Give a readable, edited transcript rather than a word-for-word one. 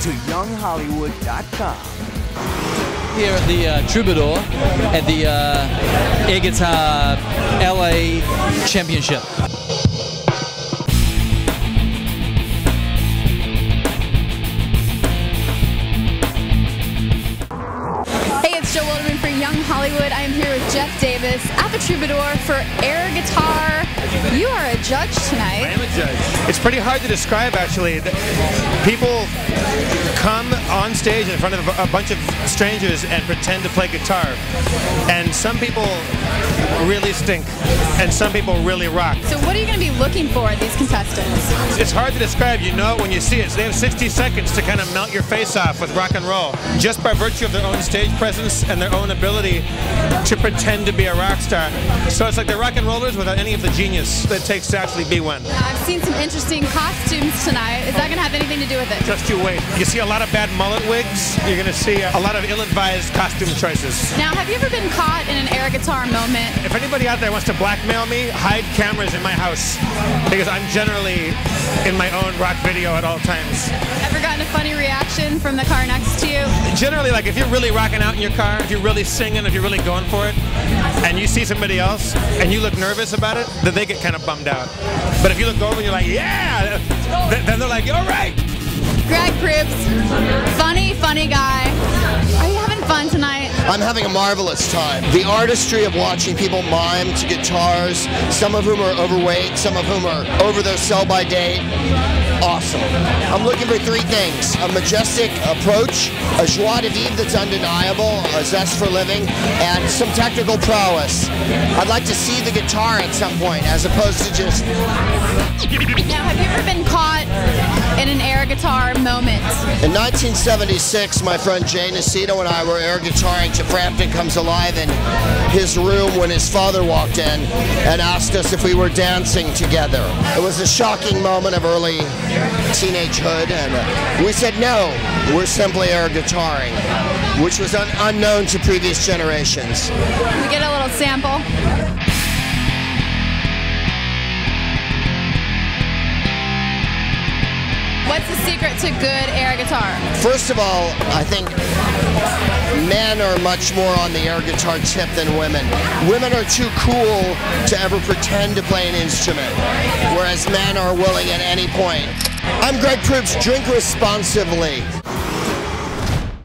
to younghollywood.com. Here at the Troubadour at the Air Guitar LA Championship. Hey, it's Jill Wilderman for Young Hollywood. I am here with Jeff Davis at the Troubadour for air guitar. You are a judge tonight. I am a judge. It's pretty hard to describe, actually. People come on stage in front of a bunch of strangers and pretend to play guitar. And some people really stink, and some people really rock. So what are you going to be looking for at these contestants? It's hard to describe. You know it when you see it. So they have 60 seconds to kind of melt your face off with rock and roll, just by virtue of their own stage presence and their own ability to pretend to be a rock star. So it's like they're rock and rollers without any of the genius that it takes to actually be one. I've seen some interesting costumes tonight. Is that going to have anything to do with it? Just you wait. You see a lot of bad mullet wigs. You're going to see a lot of ill-advised costume choices. Now, have you ever been caught in an air guitar moment? If anybody out there wants to blackmail me, hide cameras in my house, because I'm generally in my own rock video at all times. Ever gotten a funny reaction from the car next to you? Generally, like if you're really rocking out in your car, if you're really singing, if you're really going for it, and you see somebody else and you look nervous about it, then they get kind of bummed out. But if you look over and you're like, yeah, then they're like, you're right. Greg Proops, funny guy. Are you having fun tonight? I'm having a marvelous time. The artistry of watching people mime to guitars, some of whom are overweight, some of whom are over their sell-by date. Awesome. I'm looking for three things: a majestic approach, a joie de vivre that's undeniable, a zest for living, and some technical prowess. I'd like to see the guitar at some point, as opposed to just... Now, have you ever been caught in an air guitar moment? In 1976, my friend Jay Nacito and I were air guitaring to Frampton Comes Alive in his room when his father walked in and asked us if we were dancing together. It was a shocking moment of early teenagehood, and we said no, we're simply air guitaring, which was unknown to previous generations. Can we get a little sample? What's the secret to good air guitar? First of all, I think men are much more on the air guitar tip than women. Women are too cool to ever pretend to play an instrument, whereas men are willing at any point. I'm Greg Proops. Drink responsibly.